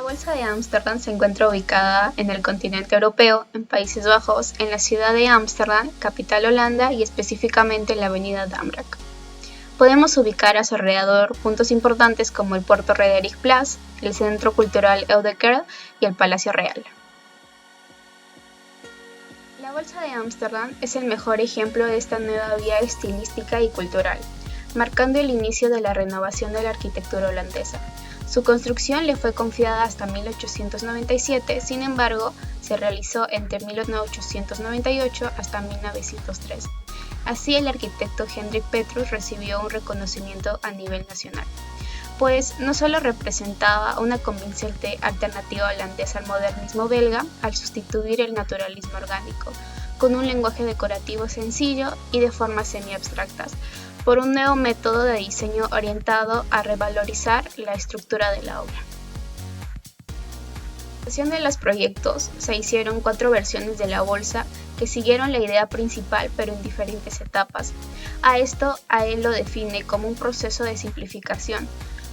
La Bolsa de Ámsterdam se encuentra ubicada en el continente europeo, en Países Bajos, en la ciudad de Ámsterdam, capital Holanda y específicamente en la avenida Dambrak. Podemos ubicar a su alrededor puntos importantes como el Puerto Frederikplas, el Centro Cultural Oudekerk y el Palacio Real. La Bolsa de Ámsterdam es el mejor ejemplo de esta nueva vía estilística y cultural, marcando el inicio de la renovación de la arquitectura holandesa. Su construcción le fue confiada hasta 1897, sin embargo, se realizó entre 1898 hasta 1903. Así, el arquitecto Hendrik Petrus recibió un reconocimiento a nivel nacional, pues no solo representaba una convincente alternativa holandesa al modernismo belga al sustituir el naturalismo orgánico, con un lenguaje decorativo sencillo y de formas semi-abstractas, por un nuevo método de diseño orientado a revalorizar la estructura de la obra. En la presentación de los proyectos se hicieron 4 versiones de la bolsa que siguieron la idea principal pero en diferentes etapas. A esto él lo define como un proceso de simplificación.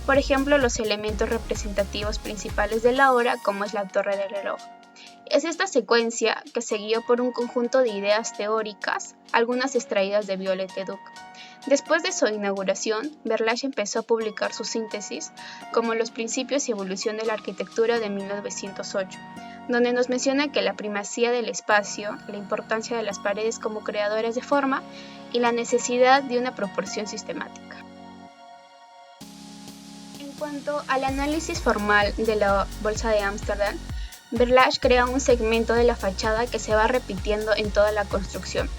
Por ejemplo, los elementos representativos principales de la obra, como es la torre del reloj. Es esta secuencia que se guió por un conjunto de ideas teóricas, algunas extraídas de Viollet Leduc. Después de su inauguración, Berlage empezó a publicar su síntesis, como Los principios y evolución de la arquitectura de 1908, donde nos menciona que la primacía del espacio, la importancia de las paredes como creadoras de forma y la necesidad de una proporción sistemática. En cuanto al análisis formal de la Bolsa de Ámsterdam, Berlage crea un segmento de la fachada que se va repitiendo en toda la construcción.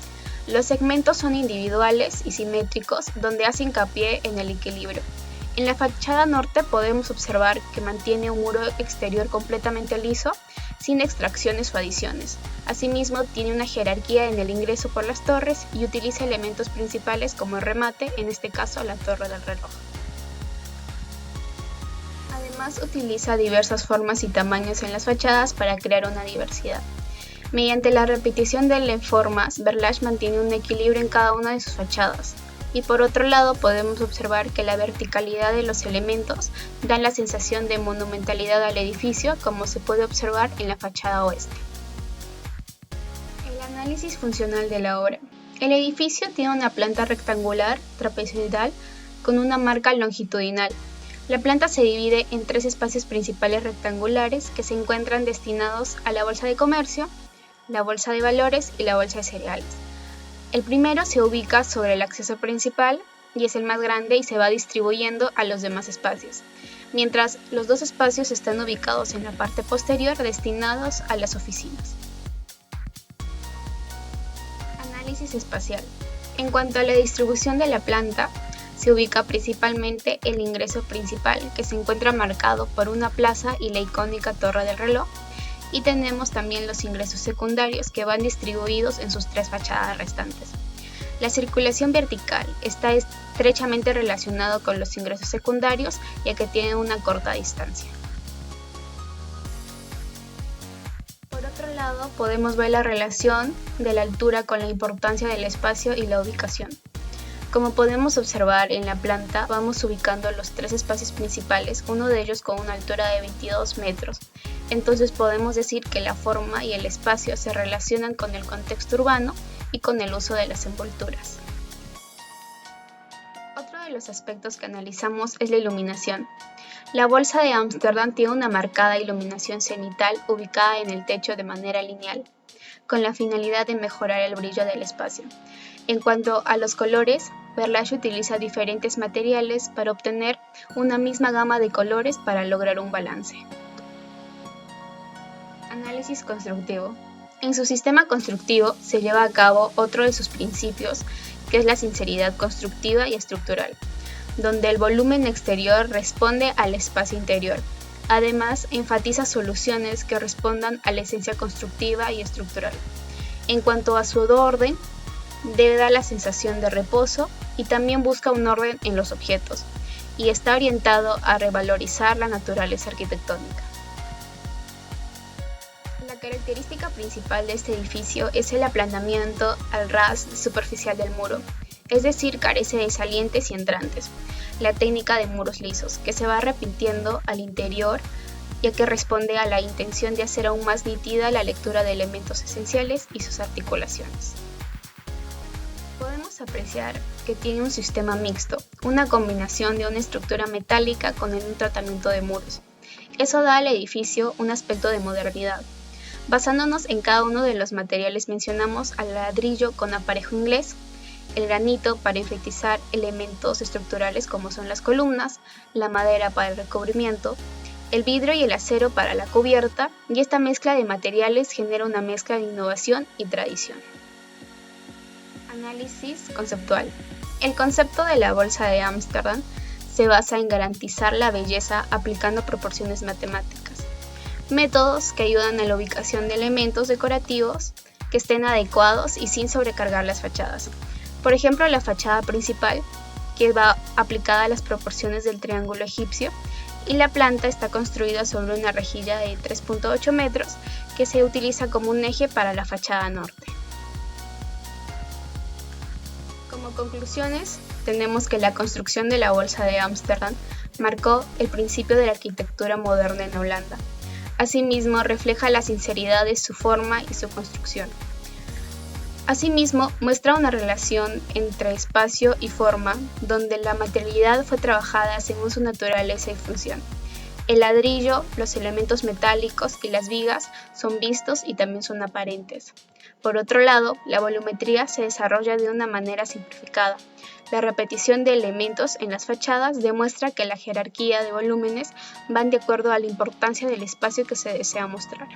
Los segmentos son individuales y simétricos, donde hace hincapié en el equilibrio. En la fachada norte podemos observar que mantiene un muro exterior completamente liso, sin extracciones o adiciones. Asimismo, tiene una jerarquía en el ingreso por las torres y utiliza elementos principales como el remate, en este caso la torre del reloj. Además, utiliza diversas formas y tamaños en las fachadas para crear una diversidad. Mediante la repetición de formas, Berlage mantiene un equilibrio en cada una de sus fachadas. Y por otro lado, podemos observar que la verticalidad de los elementos da la sensación de monumentalidad al edificio, como se puede observar en la fachada oeste. El análisis funcional de la obra. El edificio tiene una planta rectangular, trapezoidal, con una marca longitudinal. La planta se divide en 3 espacios principales rectangulares que se encuentran destinados a la bolsa de comercio, la bolsa de valores y la bolsa de cereales. El primero se ubica sobre el acceso principal y es el más grande y se va distribuyendo a los demás espacios, mientras los 2 espacios están ubicados en la parte posterior destinados a las oficinas. Análisis espacial. En cuanto a la distribución de la planta, se ubica principalmente el ingreso principal, que se encuentra marcado por una plaza y la icónica torre del reloj, y tenemos también los ingresos secundarios que van distribuidos en sus 3 fachadas restantes. La circulación vertical está estrechamente relacionado con los ingresos secundarios, ya que tienen una corta distancia. Por otro lado, podemos ver la relación de la altura con la importancia del espacio y la ubicación. Como podemos observar en la planta, vamos ubicando los 3 espacios principales, uno de ellos con una altura de 22 metros. Entonces podemos decir que la forma y el espacio se relacionan con el contexto urbano y con el uso de las envolturas. Otro de los aspectos que analizamos es la iluminación. La Bolsa de Ámsterdam tiene una marcada iluminación cenital ubicada en el techo de manera lineal, con la finalidad de mejorar el brillo del espacio. En cuanto a los colores, Berlage utiliza diferentes materiales para obtener una misma gama de colores para lograr un balance. Análisis constructivo. En su sistema constructivo se lleva a cabo otro de sus principios, que es la sinceridad constructiva y estructural, donde el volumen exterior responde al espacio interior. Además, enfatiza soluciones que respondan a la esencia constructiva y estructural. En cuanto a su orden, debe dar la sensación de reposo y también busca un orden en los objetos, y está orientado a revalorizar la naturaleza arquitectónica. La característica principal de este edificio es el aplanamiento al ras superficial del muro, es decir, carece de salientes y entrantes. La técnica de muros lisos, que se va repitiendo al interior ya que responde a la intención de hacer aún más nítida la lectura de elementos esenciales y sus articulaciones. Podemos apreciar que tiene un sistema mixto, una combinación de una estructura metálica con un tratamiento de muros. Eso da al edificio un aspecto de modernidad. Basándonos en cada uno de los materiales mencionamos al ladrillo con aparejo inglés, el granito para enfatizar elementos estructurales como son las columnas, la madera para el recubrimiento, el vidrio y el acero para la cubierta, y esta mezcla de materiales genera una mezcla de innovación y tradición. Análisis conceptual. El concepto de la bolsa de Ámsterdam se basa en garantizar la belleza aplicando proporciones matemáticas, métodos que ayudan a la ubicación de elementos decorativos que estén adecuados y sin sobrecargar las fachadas. Por ejemplo, la fachada principal, que va aplicada a las proporciones del triángulo egipcio, y la planta está construida sobre una rejilla de 3.8 metros que se utiliza como un eje para la fachada norte. Como conclusiones, tenemos que la construcción de la bolsa de Ámsterdam marcó el principio de la arquitectura moderna en Holanda. Asimismo, refleja la sinceridad de su forma y su construcción. Asimismo, muestra una relación entre espacio y forma, donde la materialidad fue trabajada según su naturaleza y función. El ladrillo, los elementos metálicos y las vigas son vistos y también son aparentes. Por otro lado, la volumetría se desarrolla de una manera simplificada. La repetición de elementos en las fachadas demuestra que la jerarquía de volúmenes van de acuerdo a la importancia del espacio que se desea mostrar.